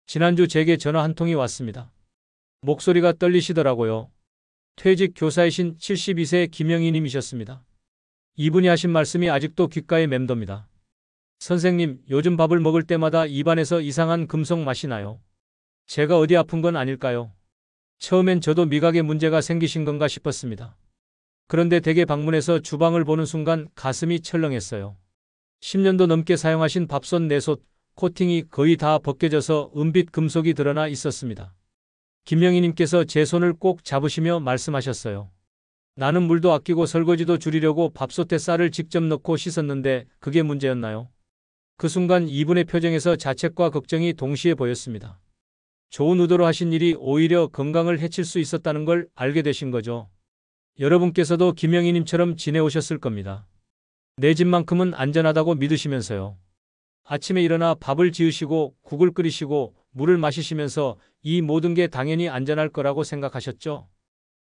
지난주 제게 전화 한 통이 왔습니다. 목소리가 떨리시더라고요. 퇴직 교사이신 72세 김영희님이셨습니다. 이분이 하신 말씀이 아직도 귓가에 맴돕니다. 선생님, 요즘 밥을 먹을 때마다 입안에서 이상한 금속 맛이 나요. 제가 어디 아픈 건 아닐까요? 처음엔 저도 미각에 문제가 생기신 건가 싶었습니다. 그런데 댁에 방문해서 주방을 보는 순간 가슴이 철렁했어요. 10년도 넘게 사용하신 밥솥 내솥, 코팅이 거의 다 벗겨져서 은빛 금속이 드러나 있었습니다. 김영희님께서 제 손을 꼭 잡으시며 말씀하셨어요. 나는 물도 아끼고 설거지도 줄이려고 밥솥에 쌀을 직접 넣고 씻었는데 그게 문제였나요? 그 순간 이분의 표정에서 자책과 걱정이 동시에 보였습니다. 좋은 의도로 하신 일이 오히려 건강을 해칠 수 있었다는 걸 알게 되신 거죠. 여러분께서도 김영희님처럼 지내오셨을 겁니다. 내 집만큼은 안전하다고 믿으시면서요. 아침에 일어나 밥을 지으시고 국을 끓이시고 물을 마시시면서 이 모든 게 당연히 안전할 거라고 생각하셨죠.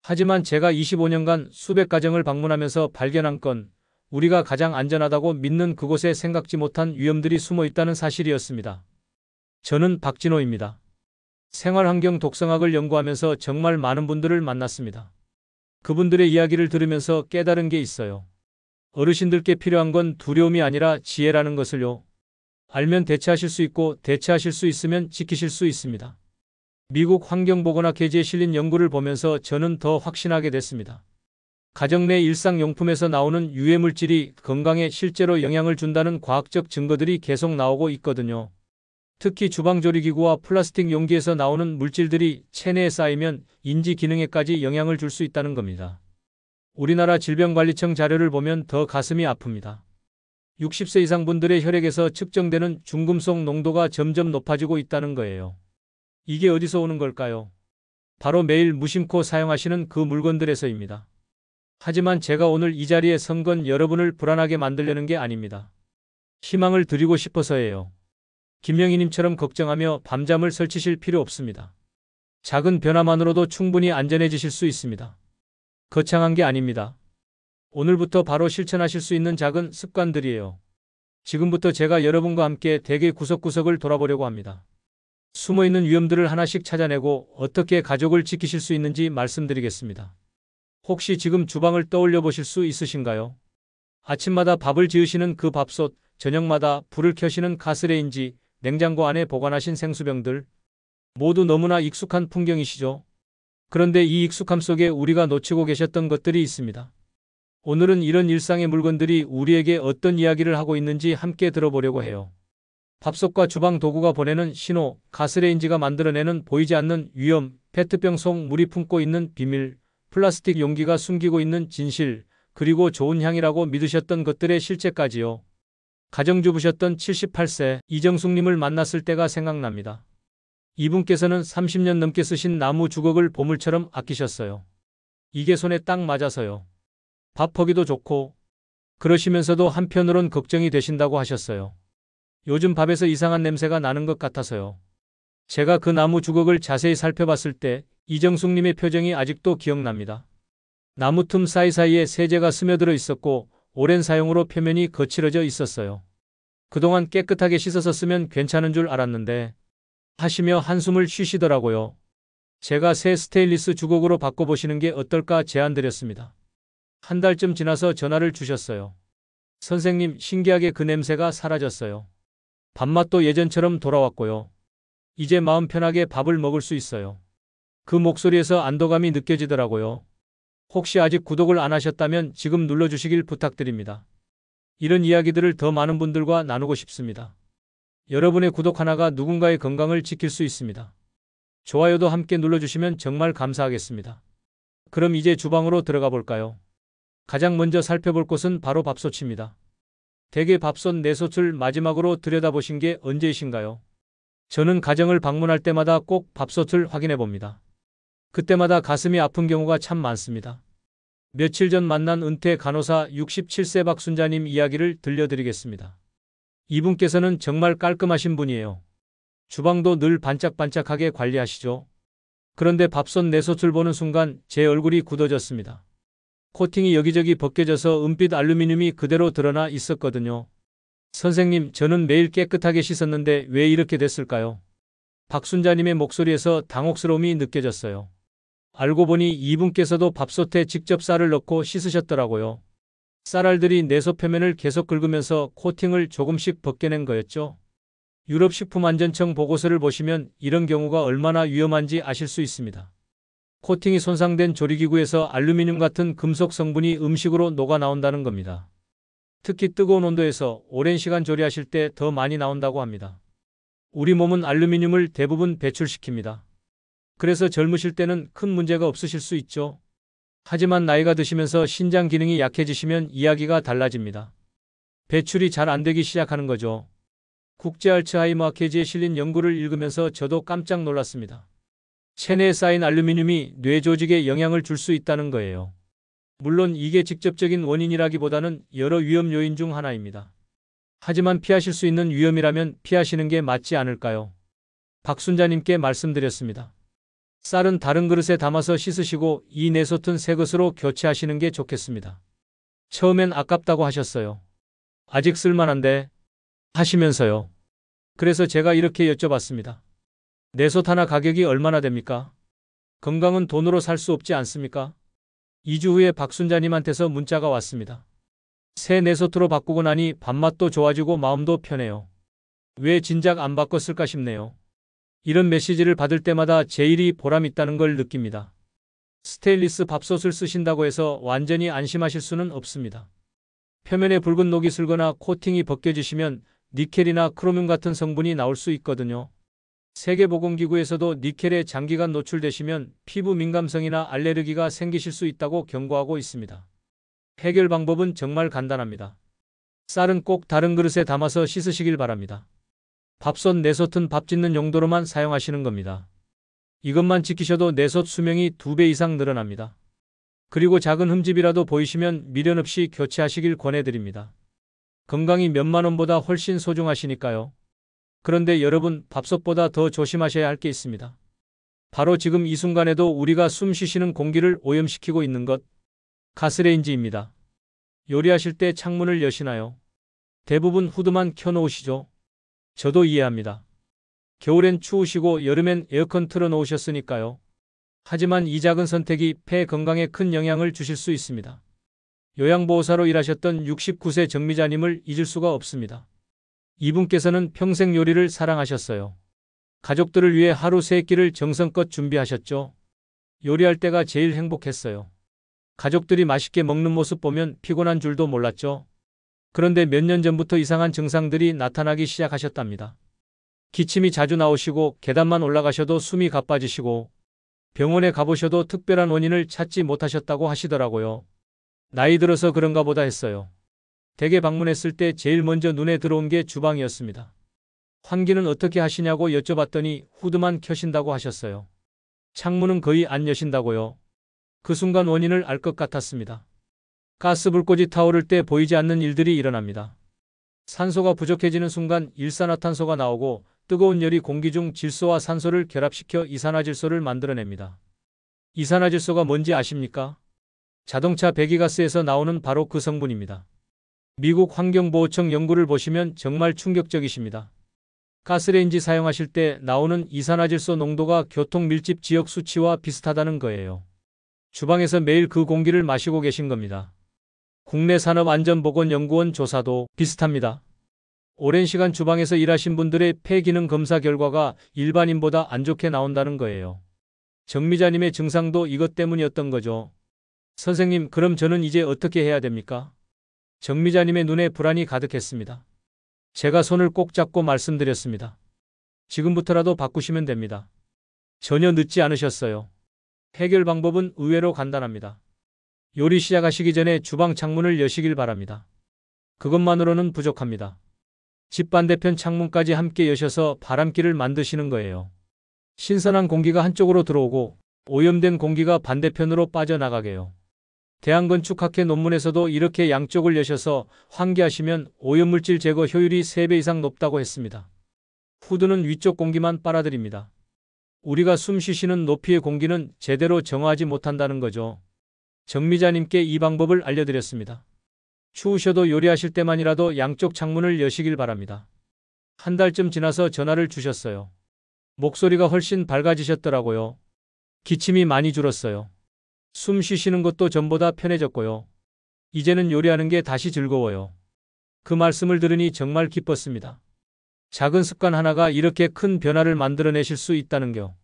하지만 제가 25년간 수백 가정을 방문하면서 발견한 건 우리가 가장 안전하다고 믿는 그곳에 생각지 못한 위험들이 숨어 있다는 사실이었습니다. 저는 박진호입니다. 생활환경 독성학을 연구하면서 정말 많은 분들을 만났습니다. 그분들의 이야기를 들으면서 깨달은 게 있어요. 어르신들께 필요한 건 두려움이 아니라 지혜라는 것을요. 알면 대처하실 수 있고 대처하실 수 있으면 지키실 수 있습니다. 미국 환경보건학회지에 실린 연구를 보면서 저는 더 확신하게 됐습니다. 가정 내 일상용품에서 나오는 유해물질이 건강에 실제로 영향을 준다는 과학적 증거들이 계속 나오고 있거든요. 특히 주방조리기구와 플라스틱 용기에서 나오는 물질들이 체내에 쌓이면 인지 기능에까지 영향을 줄 수 있다는 겁니다. 우리나라 질병관리청 자료를 보면 더 가슴이 아픕니다. 60세 이상 분들의 혈액에서 측정되는 중금속 농도가 점점 높아지고 있다는 거예요. 이게 어디서 오는 걸까요? 바로 매일 무심코 사용하시는 그 물건들에서입니다. 하지만 제가 오늘 이 자리에 선 건 여러분을 불안하게 만들려는 게 아닙니다. 희망을 드리고 싶어서예요. 김영희님처럼 걱정하며 밤잠을 설치실 필요 없습니다. 작은 변화만으로도 충분히 안전해지실 수 있습니다. 거창한 게 아닙니다. 오늘부터 바로 실천하실 수 있는 작은 습관들이에요. 지금부터 제가 여러분과 함께 댁의 구석구석을 돌아보려고 합니다. 숨어있는 위험들을 하나씩 찾아내고 어떻게 가족을 지키실 수 있는지 말씀드리겠습니다. 혹시 지금 주방을 떠올려 보실 수 있으신가요? 아침마다 밥을 지으시는 그 밥솥, 저녁마다 불을 켜시는 가스레인지, 냉장고 안에 보관하신 생수병들, 모두 너무나 익숙한 풍경이시죠? 그런데 이 익숙함 속에 우리가 놓치고 계셨던 것들이 있습니다. 오늘은 이런 일상의 물건들이 우리에게 어떤 이야기를 하고 있는지 함께 들어보려고 해요. 밥솥과 주방 도구가 보내는 신호, 가스레인지가 만들어내는 보이지 않는 위험, 페트병 속 물이 품고 있는 비밀, 플라스틱 용기가 숨기고 있는 진실, 그리고 좋은 향이라고 믿으셨던 것들의 실체까지요. 가정주부셨던 78세 이정숙님을 만났을 때가 생각납니다. 이분께서는 30년 넘게 쓰신 나무 주걱을 보물처럼 아끼셨어요. 이게 손에 딱 맞아서요. 밥 퍼기도 좋고, 그러시면서도 한편으론 걱정이 되신다고 하셨어요. 요즘 밥에서 이상한 냄새가 나는 것 같아서요. 제가 그 나무 주걱을 자세히 살펴봤을 때 이정숙님의 표정이 아직도 기억납니다. 나무 틈 사이사이에 세제가 스며들어 있었고 오랜 사용으로 표면이 거칠어져 있었어요. 그동안 깨끗하게 씻어서 쓰면 괜찮은 줄 알았는데 하시며 한숨을 쉬시더라고요. 제가 새 스테인리스 주걱으로 바꿔보시는 게 어떨까 제안드렸습니다. 한 달쯤 지나서 전화를 주셨어요. 선생님, 신기하게 그 냄새가 사라졌어요. 밥맛도 예전처럼 돌아왔고요. 이제 마음 편하게 밥을 먹을 수 있어요. 그 목소리에서 안도감이 느껴지더라고요. 혹시 아직 구독을 안 하셨다면 지금 눌러주시길 부탁드립니다. 이런 이야기들을 더 많은 분들과 나누고 싶습니다. 여러분의 구독 하나가 누군가의 건강을 지킬 수 있습니다. 좋아요도 함께 눌러주시면 정말 감사하겠습니다. 그럼 이제 주방으로 들어가 볼까요? 가장 먼저 살펴볼 곳은 바로 밥솥입니다. 댁의 밥솥 내솥을 마지막으로 들여다보신 게 언제이신가요? 저는 가정을 방문할 때마다 꼭 밥솥을 확인해 봅니다. 그때마다 가슴이 아픈 경우가 참 많습니다. 며칠 전 만난 은퇴 간호사 67세 박순자님 이야기를 들려드리겠습니다. 이분께서는 정말 깔끔하신 분이에요. 주방도 늘 반짝반짝하게 관리하시죠. 그런데 밥솥 내솥을 보는 순간 제 얼굴이 굳어졌습니다. 코팅이 여기저기 벗겨져서 은빛 알루미늄이 그대로 드러나 있었거든요. 선생님, 저는 매일 깨끗하게 씻었는데 왜 이렇게 됐을까요? 박순자님의 목소리에서 당혹스러움이 느껴졌어요. 알고 보니 이분께서도 밥솥에 직접 쌀을 넣고 씻으셨더라고요. 쌀알들이 내솥 표면을 계속 긁으면서 코팅을 조금씩 벗겨낸 거였죠. 유럽식품안전청 보고서를 보시면 이런 경우가 얼마나 위험한지 아실 수 있습니다. 코팅이 손상된 조리기구에서 알루미늄 같은 금속 성분이 음식으로 녹아 나온다는 겁니다. 특히 뜨거운 온도에서 오랜 시간 조리하실 때 더 많이 나온다고 합니다. 우리 몸은 알루미늄을 대부분 배출시킵니다. 그래서 젊으실 때는 큰 문제가 없으실 수 있죠. 하지만 나이가 드시면서 신장 기능이 약해지시면 이야기가 달라집니다. 배출이 잘 안 되기 시작하는 거죠. 국제 알츠하이머 학회지에 실린 연구를 읽으면서 저도 깜짝 놀랐습니다. 체내에 쌓인 알루미늄이 뇌 조직에 영향을 줄 수 있다는 거예요. 물론 이게 직접적인 원인이라기보다는 여러 위험 요인 중 하나입니다. 하지만 피하실 수 있는 위험이라면 피하시는 게 맞지 않을까요? 박순자님께 말씀드렸습니다. 쌀은 다른 그릇에 담아서 씻으시고 이 내솥은 새 것으로 교체하시는 게 좋겠습니다. 처음엔 아깝다고 하셨어요. 아직 쓸만한데 하시면서요. 그래서 제가 이렇게 여쭤봤습니다. 내솥 하나 가격이 얼마나 됩니까? 건강은 돈으로 살 수 없지 않습니까? 2주 후에 박순자님한테서 문자가 왔습니다. 새 내솥으로 바꾸고 나니 밥맛도 좋아지고 마음도 편해요. 왜 진작 안 바꿨을까 싶네요. 이런 메시지를 받을 때마다 제 일이 보람 있다는 걸 느낍니다. 스테인리스 밥솥을 쓰신다고 해서 완전히 안심하실 수는 없습니다. 표면에 붉은 녹이 슬거나 코팅이 벗겨지시면 니켈이나 크로뮴 같은 성분이 나올 수 있거든요. 세계보건기구에서도 니켈에 장기간 노출되시면 피부 민감성이나 알레르기가 생기실 수 있다고 경고하고 있습니다. 해결 방법은 정말 간단합니다. 쌀은 꼭 다른 그릇에 담아서 씻으시길 바랍니다. 밥솥 내솥은 밥 짓는 용도로만 사용하시는 겁니다. 이것만 지키셔도 내솥 수명이 2배 이상 늘어납니다. 그리고 작은 흠집이라도 보이시면 미련 없이 교체하시길 권해드립니다. 건강이 몇만 원보다 훨씬 소중하시니까요. 그런데 여러분, 밥솥보다 더 조심하셔야 할 게 있습니다. 바로 지금 이 순간에도 우리가 숨 쉬시는 공기를 오염시키고 있는 것, 가스레인지입니다. 요리하실 때 창문을 여시나요? 대부분 후드만 켜놓으시죠? 저도 이해합니다. 겨울엔 추우시고 여름엔 에어컨 틀어놓으셨으니까요. 하지만 이 작은 선택이 폐 건강에 큰 영향을 주실 수 있습니다. 요양보호사로 일하셨던 69세 정미자님을 잊을 수가 없습니다. 이분께서는 평생 요리를 사랑하셨어요. 가족들을 위해 하루 3끼를 정성껏 준비하셨죠. 요리할 때가 제일 행복했어요. 가족들이 맛있게 먹는 모습 보면 피곤한 줄도 몰랐죠. 그런데 몇 년 전부터 이상한 증상들이 나타나기 시작하셨답니다. 기침이 자주 나오시고 계단만 올라가셔도 숨이 가빠지시고 병원에 가보셔도 특별한 원인을 찾지 못하셨다고 하시더라고요. 나이 들어서 그런가 보다 했어요. 댁에 방문했을 때 제일 먼저 눈에 들어온 게 주방이었습니다. 환기는 어떻게 하시냐고 여쭤봤더니 후드만 켜신다고 하셨어요. 창문은 거의 안 여신다고요. 그 순간 원인을 알 것 같았습니다. 가스 불꽃이 타오를 때 보이지 않는 일들이 일어납니다. 산소가 부족해지는 순간 일산화탄소가 나오고 뜨거운 열이 공기 중 질소와 산소를 결합시켜 이산화질소를 만들어냅니다. 이산화질소가 뭔지 아십니까? 자동차 배기가스에서 나오는 바로 그 성분입니다. 미국 환경보호청 연구를 보시면 정말 충격적이십니다. 가스레인지 사용하실 때 나오는 이산화질소 농도가 교통 밀집 지역 수치와 비슷하다는 거예요. 주방에서 매일 그 공기를 마시고 계신 겁니다. 국내산업안전보건연구원 조사도 비슷합니다. 오랜 시간 주방에서 일하신 분들의 폐 기능 검사 결과가 일반인보다 안 좋게 나온다는 거예요. 정미자님의 증상도 이것 때문이었던 거죠. 선생님, 그럼 저는 이제 어떻게 해야 됩니까? 정미자님의 눈에 불안이 가득했습니다. 제가 손을 꼭 잡고 말씀드렸습니다. 지금부터라도 바꾸시면 됩니다. 전혀 늦지 않으셨어요. 해결 방법은 의외로 간단합니다. 요리 시작하시기 전에 주방 창문을 여시길 바랍니다. 그것만으로는 부족합니다. 집 반대편 창문까지 함께 여셔서 바람길을 만드시는 거예요. 신선한 공기가 한쪽으로 들어오고 오염된 공기가 반대편으로 빠져나가게요. 대한건축학회 논문에서도 이렇게 양쪽을 여셔서 환기하시면 오염물질 제거 효율이 3배 이상 높다고 했습니다. 후드는 위쪽 공기만 빨아들입니다. 우리가 숨 쉬시는 높이의 공기는 제대로 정화하지 못한다는 거죠. 정미자님께 이 방법을 알려드렸습니다. 추우셔도 요리하실 때만이라도 양쪽 창문을 여시길 바랍니다. 한 달쯤 지나서 전화를 주셨어요. 목소리가 훨씬 밝아지셨더라고요. 기침이 많이 줄었어요. 숨 쉬시는 것도 전보다 편해졌고요. 이제는 요리하는 게 다시 즐거워요. 그 말씀을 들으니 정말 기뻤습니다. 작은 습관 하나가 이렇게 큰 변화를 만들어내실 수 있다는겨.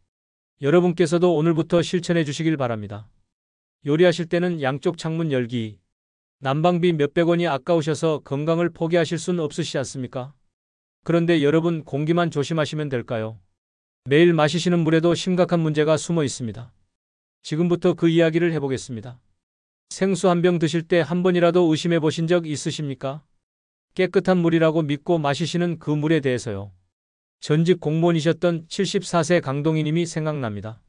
여러분께서도 오늘부터 실천해 주시길 바랍니다. 요리하실 때는 양쪽 창문 열기. 난방비 몇백 원이 아까우셔서 건강을 포기하실 순 없으시지 않습니까? 그런데 여러분 공기만 조심하시면 될까요? 매일 마시시는 물에도 심각한 문제가 숨어 있습니다. 지금부터 그 이야기를 해보겠습니다. 생수 한 병 드실 때 한 번이라도 의심해 보신 적 있으십니까? 깨끗한 물이라고 믿고 마시시는 그 물에 대해서요. 전직 공무원이셨던 74세 강동희님이 생각납니다.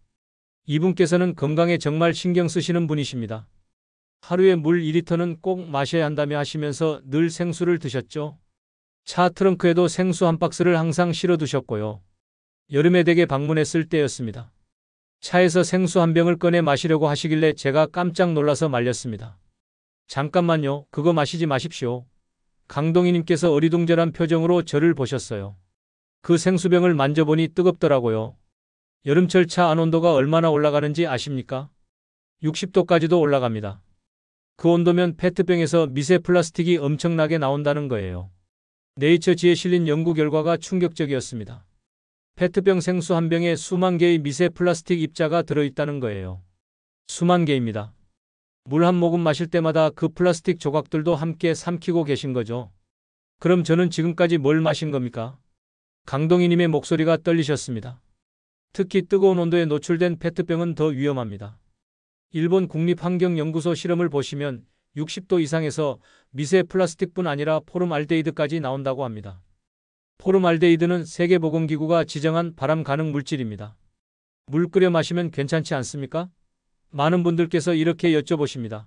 이분께서는 건강에 정말 신경 쓰시는 분이십니다. 하루에 물 2리터는 꼭 마셔야 한다며 하시면서 늘 생수를 드셨죠. 차 트렁크에도 생수 한 박스를 항상 실어 두셨고요. 여름에 댁에 방문했을 때였습니다. 차에서 생수 한 병을 꺼내 마시려고 하시길래 제가 깜짝 놀라서 말렸습니다. 잠깐만요. 그거 마시지 마십시오. 강동희님께서 어리둥절한 표정으로 저를 보셨어요. 그 생수병을 만져보니 뜨겁더라고요. 여름철 차 안 온도가 얼마나 올라가는지 아십니까? 60도까지도 올라갑니다. 그 온도면 페트병에서 미세 플라스틱이 엄청나게 나온다는 거예요. 네이처지에 실린 연구 결과가 충격적이었습니다. 페트병 생수 한 병에 수만 개의 미세 플라스틱 입자가 들어있다는 거예요. 수만 개입니다. 물 한 모금 마실 때마다 그 플라스틱 조각들도 함께 삼키고 계신 거죠. 그럼 저는 지금까지 뭘 마신 겁니까? 강동희님의 목소리가 떨리셨습니다. 특히 뜨거운 온도에 노출된 페트병은 더 위험합니다. 일본 국립환경연구소 실험을 보시면 60도 이상에서 미세 플라스틱뿐 아니라 포름알데히드까지 나온다고 합니다. 포름알데히드는 세계보건기구가 지정한 발암 가능 물질입니다. 물 끓여 마시면 괜찮지 않습니까? 많은 분들께서 이렇게 여쭤보십니다.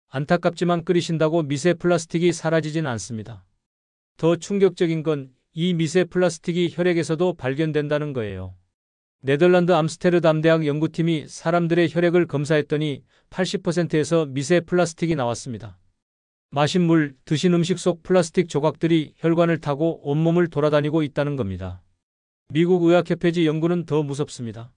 안타깝지만 끓이신다고 미세 플라스틱이 사라지진 않습니다. 더 충격적인 건 이 미세 플라스틱이 혈액에서도 발견된다는 거예요. 네덜란드 암스테르담 대학 연구팀이 사람들의 혈액을 검사했더니 80%에서 미세 플라스틱이 나왔습니다. 마신 물, 드신 음식 속 플라스틱 조각들이 혈관을 타고 온몸을 돌아다니고 있다는 겁니다. 미국 의학협회지 연구는 더 무섭습니다.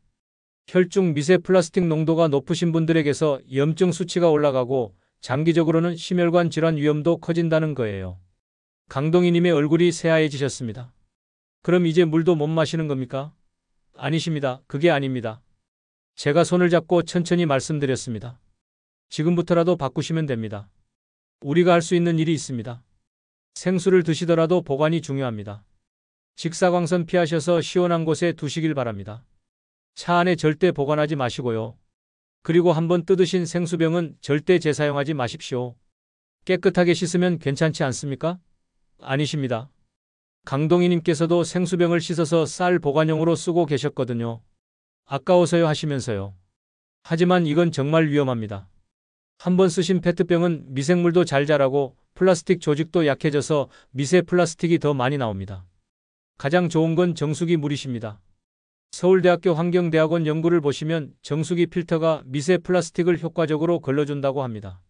혈중 미세 플라스틱 농도가 높으신 분들에게서 염증 수치가 올라가고 장기적으로는 심혈관 질환 위험도 커진다는 거예요. 강동희님의 얼굴이 새하얘지셨습니다. 그럼 이제 물도 못 마시는 겁니까? 아니십니다. 그게 아닙니다. 제가 손을 잡고 천천히 말씀드렸습니다. 지금부터라도 바꾸시면 됩니다. 우리가 할 수 있는 일이 있습니다. 생수를 드시더라도 보관이 중요합니다. 직사광선 피하셔서 시원한 곳에 두시길 바랍니다. 차 안에 절대 보관하지 마시고요. 그리고 한번 뜯으신 생수병은 절대 재사용하지 마십시오. 깨끗하게 씻으면 괜찮지 않습니까? 아니십니다. 강동희님께서도 생수병을 씻어서 쌀 보관용으로 쓰고 계셨거든요. 아까워서요 하시면서요. 하지만 이건 정말 위험합니다. 한번 쓰신 페트병은 미생물도 잘 자라고 플라스틱 조직도 약해져서 미세 플라스틱이 더 많이 나옵니다. 가장 좋은 건 정수기 물이십니다. 서울대학교 환경대학원 연구를 보시면 정수기 필터가 미세 플라스틱을 효과적으로 걸러준다고 합니다.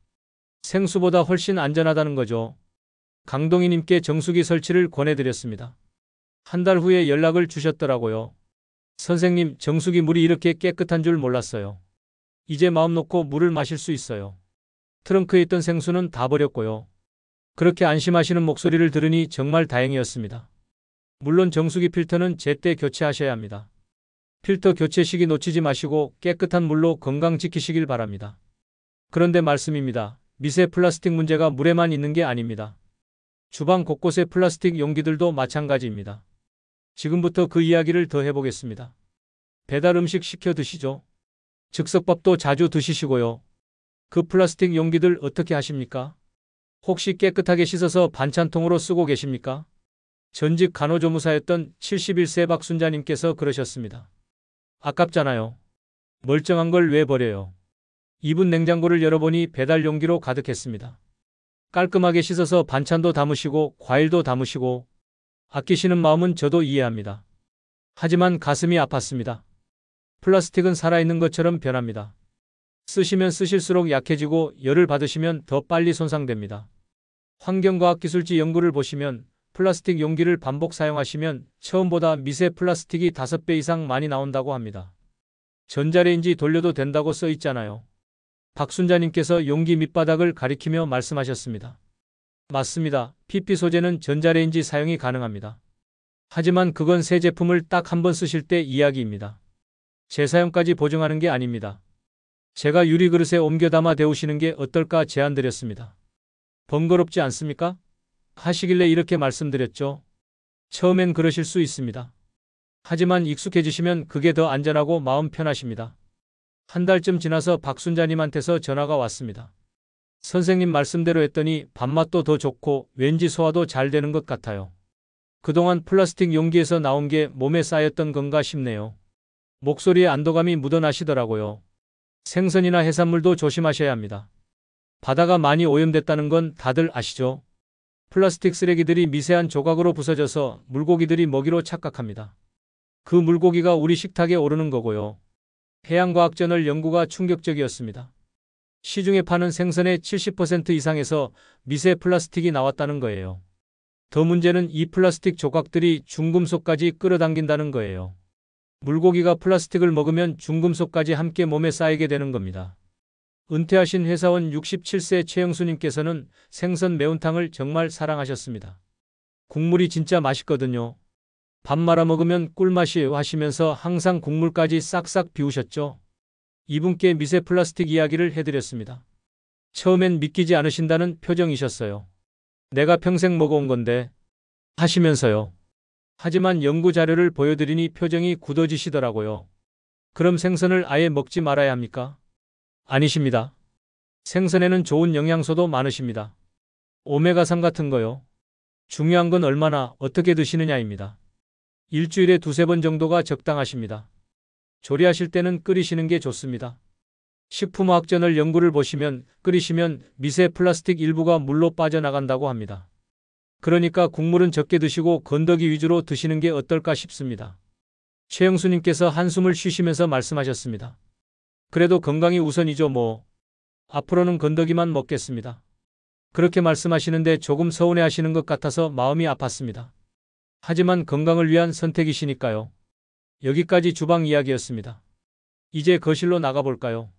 생수보다 훨씬 안전하다는 거죠. 강동희님께 정수기 설치를 권해드렸습니다. 한 달 후에 연락을 주셨더라고요. 선생님, 정수기 물이 이렇게 깨끗한 줄 몰랐어요. 이제 마음 놓고 물을 마실 수 있어요. 트렁크에 있던 생수는 다 버렸고요. 그렇게 안심하시는 목소리를 들으니 정말 다행이었습니다. 물론 정수기 필터는 제때 교체하셔야 합니다. 필터 교체 시기 놓치지 마시고 깨끗한 물로 건강 지키시길 바랍니다. 그런데 말씀입니다. 미세 플라스틱 문제가 물에만 있는 게 아닙니다. 주방 곳곳의 플라스틱 용기들도 마찬가지입니다. 지금부터 그 이야기를 더 해보겠습니다. 배달 음식 시켜 드시죠. 즉석밥도 자주 드시시고요. 그 플라스틱 용기들 어떻게 하십니까? 혹시 깨끗하게 씻어서 반찬통으로 쓰고 계십니까? 전직 간호조무사였던 71세 박순자님께서 그러셨습니다. 아깝잖아요. 멀쩡한 걸 왜 버려요? 이분 냉장고를 열어보니 배달 용기로 가득했습니다. 깔끔하게 씻어서 반찬도 담으시고 과일도 담으시고 아끼시는 마음은 저도 이해합니다. 하지만 가슴이 아팠습니다. 플라스틱은 살아있는 것처럼 변합니다. 쓰시면 쓰실수록 약해지고 열을 받으시면 더 빨리 손상됩니다. 환경과학기술지 연구를 보시면 플라스틱 용기를 반복 사용하시면 처음보다 미세 플라스틱이 5배 이상 많이 나온다고 합니다. 전자레인지 돌려도 된다고 써 있잖아요. 박순자님께서 용기 밑바닥을 가리키며 말씀하셨습니다. 맞습니다. PP 소재는 전자레인지 사용이 가능합니다. 하지만 그건 새 제품을 딱 한 번 쓰실 때 이야기입니다. 재사용까지 보증하는 게 아닙니다. 제가 유리 그릇에 옮겨 담아 데우시는 게 어떨까 제안드렸습니다. 번거롭지 않습니까? 하시길래 이렇게 말씀드렸죠. 처음엔 그러실 수 있습니다. 하지만 익숙해지시면 그게 더 안전하고 마음 편하십니다. 한 달쯤 지나서 박순자님한테서 전화가 왔습니다. 선생님 말씀대로 했더니 밥맛도 더 좋고 왠지 소화도 잘 되는 것 같아요. 그동안 플라스틱 용기에서 나온 게 몸에 쌓였던 건가 싶네요. 목소리에 안도감이 묻어나시더라고요. 생선이나 해산물도 조심하셔야 합니다. 바다가 많이 오염됐다는 건 다들 아시죠? 플라스틱 쓰레기들이 미세한 조각으로 부서져서 물고기들이 먹이로 착각합니다. 그 물고기가 우리 식탁에 오르는 거고요. 해양과학저널 연구가 충격적이었습니다. 시중에 파는 생선의 70% 이상에서 미세 플라스틱이 나왔다는 거예요. 더 문제는 이 플라스틱 조각들이 중금속까지 끌어당긴다는 거예요. 물고기가 플라스틱을 먹으면 중금속까지 함께 몸에 쌓이게 되는 겁니다. 은퇴하신 회사원 67세 최영수님께서는 생선 매운탕을 정말 사랑하셨습니다. 국물이 진짜 맛있거든요. 밥 말아 먹으면 꿀맛이에요 하시면서 항상 국물까지 싹싹 비우셨죠. 이분께 미세 플라스틱 이야기를 해드렸습니다. 처음엔 믿기지 않으신다는 표정이셨어요. 내가 평생 먹어온 건데 하시면서요. 하지만 연구 자료를 보여드리니 표정이 굳어지시더라고요. 그럼 생선을 아예 먹지 말아야 합니까? 아니십니다. 생선에는 좋은 영양소도 많으십니다. 오메가3 같은 거요. 중요한 건 얼마나 어떻게 드시느냐입니다. 일주일에 2~3번 정도가 적당하십니다. 조리하실 때는 끓이시는 게 좋습니다. 식품화학저널 연구를 보시면 끓이시면 미세 플라스틱 일부가 물로 빠져나간다고 합니다. 그러니까 국물은 적게 드시고 건더기 위주로 드시는 게 어떨까 싶습니다. 최영수님께서 한숨을 쉬시면서 말씀하셨습니다. 그래도 건강이 우선이죠 뭐. 앞으로는 건더기만 먹겠습니다. 그렇게 말씀하시는데 조금 서운해하시는 것 같아서 마음이 아팠습니다. 하지만 건강을 위한 선택이시니까요. 여기까지 주방 이야기였습니다. 이제 거실로 나가볼까요?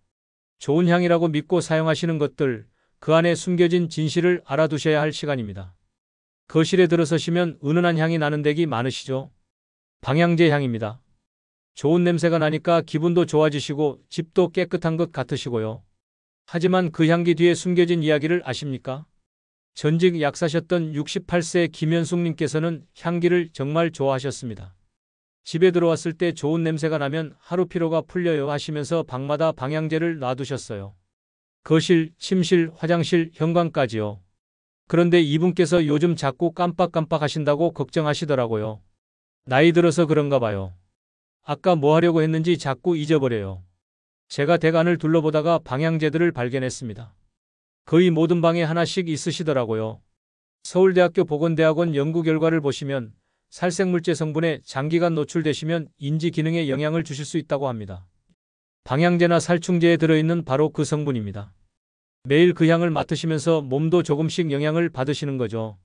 좋은 향이라고 믿고 사용하시는 것들, 그 안에 숨겨진 진실을 알아두셔야 할 시간입니다. 거실에 들어서시면 은은한 향이 나는 댁이 많으시죠? 방향제 향입니다. 좋은 냄새가 나니까 기분도 좋아지시고 집도 깨끗한 것 같으시고요. 하지만 그 향기 뒤에 숨겨진 이야기를 아십니까? 전직 약사셨던 68세 김현숙님께서는 향기를 정말 좋아하셨습니다. 집에 들어왔을 때 좋은 냄새가 나면 하루 피로가 풀려요 하시면서 방마다 방향제를 놔두셨어요. 거실, 침실, 화장실, 현관까지요. 그런데 이분께서 요즘 자꾸 깜빡깜빡 하신다고 걱정하시더라고요. 나이 들어서 그런가 봐요. 아까 뭐 하려고 했는지 자꾸 잊어버려요. 제가 대관을 둘러보다가 방향제들을 발견했습니다. 거의 모든 방에 하나씩 있으시더라고요. 서울대학교 보건대학원 연구 결과를 보시면 살생물질 성분에 장기간 노출되시면 인지 기능에 영향을 주실 수 있다고 합니다. 방향제나 살충제에 들어있는 바로 그 성분입니다. 매일 그 향을 맡으시면서 몸도 조금씩 영향을 받으시는 거죠.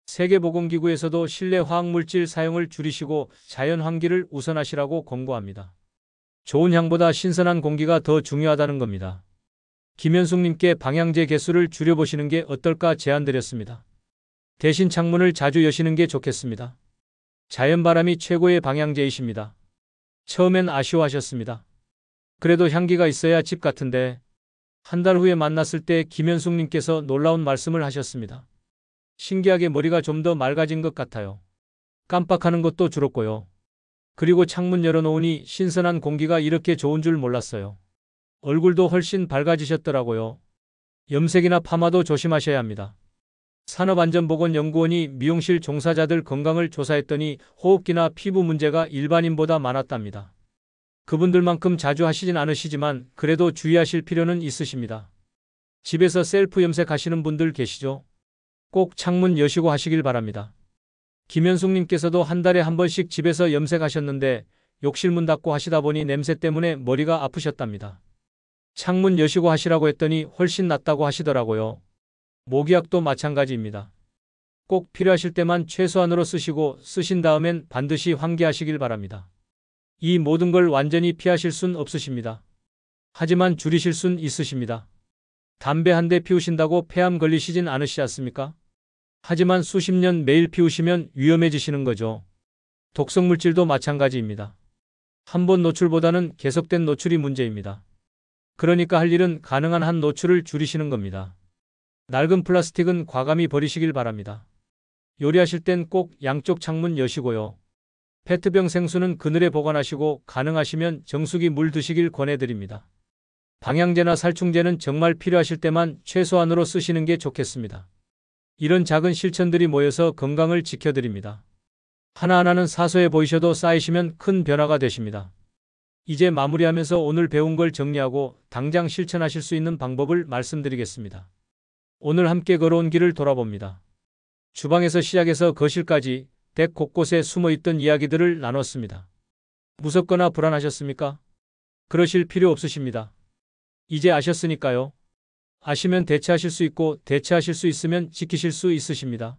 세계보건기구에서도 실내 화학물질 사용을 줄이시고 자연 환기를 우선하시라고 권고합니다. 좋은 향보다 신선한 공기가 더 중요하다는 겁니다. 김현숙님께 방향제 개수를 줄여보시는 게 어떨까 제안드렸습니다. 대신 창문을 자주 여시는 게 좋겠습니다. 자연바람이 최고의 방향제이십니다. 처음엔 아쉬워하셨습니다. 그래도 향기가 있어야 집 같은데. 한 달 후에 만났을 때 김현숙님께서 놀라운 말씀을 하셨습니다. 신기하게 머리가 좀 더 맑아진 것 같아요. 깜빡하는 것도 줄었고요. 그리고 창문 열어놓으니 신선한 공기가 이렇게 좋은 줄 몰랐어요. 얼굴도 훨씬 밝아지셨더라고요. 염색이나 파마도 조심하셔야 합니다. 산업안전보건연구원이 미용실 종사자들 건강을 조사했더니 호흡기나 피부 문제가 일반인보다 많았답니다. 그분들만큼 자주 하시진 않으시지만 그래도 주의하실 필요는 있으십니다. 집에서 셀프 염색하시는 분들 계시죠? 꼭 창문 여시고 하시길 바랍니다. 김현숙님께서도 한 달에 한 번씩 집에서 염색하셨는데 욕실 문 닫고 하시다 보니 냄새 때문에 머리가 아프셨답니다. 창문 여시고 하시라고 했더니 훨씬 낫다고 하시더라고요. 모기약도 마찬가지입니다. 꼭 필요하실 때만 최소한으로 쓰시고 쓰신 다음엔 반드시 환기하시길 바랍니다. 이 모든 걸 완전히 피하실 순 없으십니다. 하지만 줄이실 순 있으십니다. 담배 한 대 피우신다고 폐암 걸리시진 않으시지 않습니까? 하지만 수십 년 매일 피우시면 위험해지시는 거죠. 독성 물질도 마찬가지입니다. 한 번 노출보다는 계속된 노출이 문제입니다. 그러니까 할 일은 가능한 한 노출을 줄이시는 겁니다. 낡은 플라스틱은 과감히 버리시길 바랍니다. 요리하실 땐 꼭 양쪽 창문 여시고요. 페트병 생수는 그늘에 보관하시고 가능하시면 정수기 물 드시길 권해드립니다. 방향제나 살충제는 정말 필요하실 때만 최소한으로 쓰시는 게 좋겠습니다. 이런 작은 실천들이 모여서 건강을 지켜드립니다. 하나하나는 사소해 보이셔도 쌓이시면 큰 변화가 되십니다. 이제 마무리하면서 오늘 배운 걸 정리하고 당장 실천하실 수 있는 방법을 말씀드리겠습니다. 오늘 함께 걸어온 길을 돌아봅니다. 주방에서 시작해서 거실까지 댁 곳곳에 숨어있던 이야기들을 나눴습니다. 무섭거나 불안하셨습니까? 그러실 필요 없으십니다. 이제 아셨으니까요. 아시면 대체하실 수 있고 대체하실 수 있으면 지키실 수 있으십니다.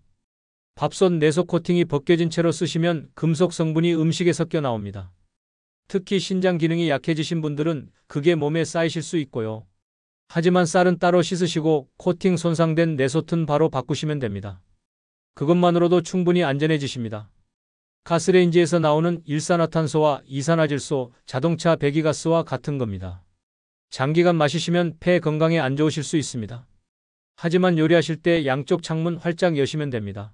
밥솥 내속 코팅이 벗겨진 채로 쓰시면 금속 성분이 음식에 섞여 나옵니다. 특히 신장 기능이 약해지신 분들은 그게 몸에 쌓이실 수 있고요. 하지만 쌀은 따로 씻으시고 코팅 손상된 내솥은 바로 바꾸시면 됩니다. 그것만으로도 충분히 안전해지십니다. 가스레인지에서 나오는 일산화탄소와 이산화질소, 자동차 배기가스와 같은 겁니다. 장기간 마시시면 폐 건강에 안 좋으실 수 있습니다. 하지만 요리하실 때 양쪽 창문 활짝 여시면 됩니다.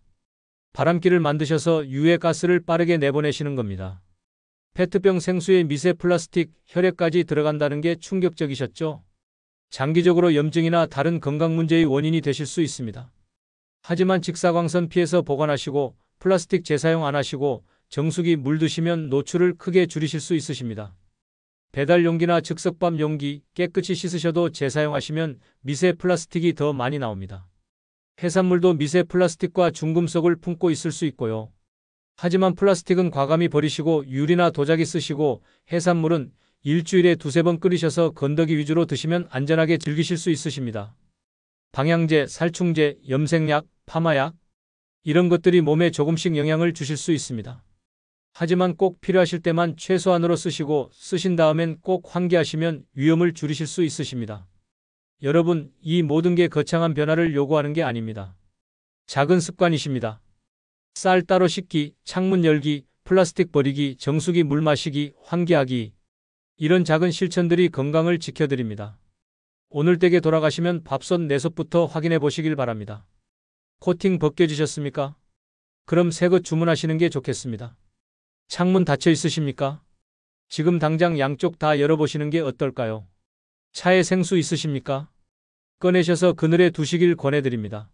바람길을 만드셔서 유해 가스를 빠르게 내보내시는 겁니다. 페트병 생수에 미세 플라스틱, 혈액까지 들어간다는 게 충격적이셨죠? 장기적으로 염증이나 다른 건강 문제의 원인이 되실 수 있습니다. 하지만 직사광선 피해서 보관하시고 플라스틱 재사용 안 하시고 정수기 물 드시면 노출을 크게 줄이실 수 있으십니다. 배달 용기나 즉석밥 용기 깨끗이 씻으셔도 재사용하시면 미세 플라스틱이 더 많이 나옵니다. 해산물도 미세 플라스틱과 중금속을 품고 있을 수 있고요. 하지만 플라스틱은 과감히 버리시고 유리나 도자기 쓰시고 해산물은 일주일에 두세 번 끓이셔서 건더기 위주로 드시면 안전하게 즐기실 수 있으십니다. 방향제, 살충제, 염색약, 파마약 이런 것들이 몸에 조금씩 영향을 주실 수 있습니다. 하지만 꼭 필요하실 때만 최소한으로 쓰시고 쓰신 다음엔 꼭 환기하시면 위험을 줄이실 수 있으십니다. 여러분, 이 모든 게 거창한 변화를 요구하는 게 아닙니다. 작은 습관이십니다. 쌀 따로 씻기, 창문 열기, 플라스틱 버리기, 정수기 물 마시기, 환기하기. 이런 작은 실천들이 건강을 지켜드립니다. 오늘 댁에 돌아가시면 밥솥 내솥부터 확인해 보시길 바랍니다. 코팅 벗겨지셨습니까? 그럼 새것 주문하시는 게 좋겠습니다. 창문 닫혀 있으십니까? 지금 당장 양쪽 다 열어보시는 게 어떨까요? 차에 생수 있으십니까? 꺼내셔서 그늘에 두시길 권해드립니다.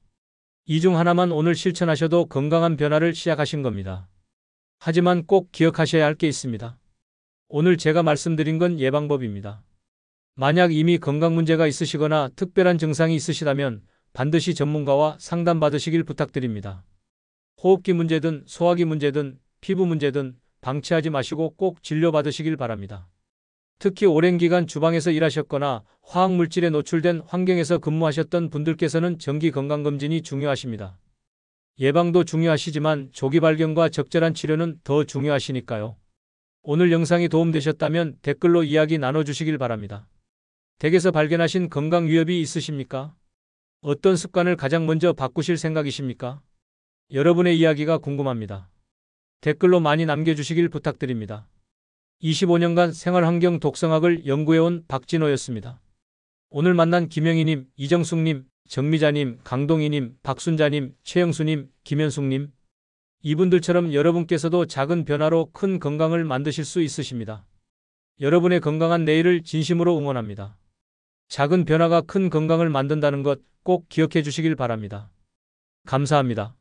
이 중 하나만 오늘 실천하셔도 건강한 변화를 시작하신 겁니다. 하지만 꼭 기억하셔야 할 게 있습니다. 오늘 제가 말씀드린 건 예방법입니다. 만약 이미 건강 문제가 있으시거나 특별한 증상이 있으시다면 반드시 전문가와 상담받으시길 부탁드립니다. 호흡기 문제든 소화기 문제든 피부 문제든 방치하지 마시고 꼭 진료받으시길 바랍니다. 특히 오랜 기간 주방에서 일하셨거나 화학물질에 노출된 환경에서 근무하셨던 분들께서는 정기 건강검진이 중요하십니다. 예방도 중요하시지만 조기 발견과 적절한 치료는 더 중요하시니까요. 오늘 영상이 도움되셨다면 댓글로 이야기 나눠주시길 바랍니다. 댁에서 발견하신 건강 위협이 있으십니까? 어떤 습관을 가장 먼저 바꾸실 생각이십니까? 여러분의 이야기가 궁금합니다. 댓글로 많이 남겨주시길 부탁드립니다. 25년간 생활환경 독성학을 연구해온 박진호였습니다. 오늘 만난 김영희님, 이정숙님, 정미자님, 강동희님, 박순자님, 최영수님, 김현숙님 이분들처럼 여러분께서도 작은 변화로 큰 건강을 만드실 수 있으십니다. 여러분의 건강한 내일을 진심으로 응원합니다. 작은 변화가 큰 건강을 만든다는 것 꼭 기억해 주시길 바랍니다. 감사합니다.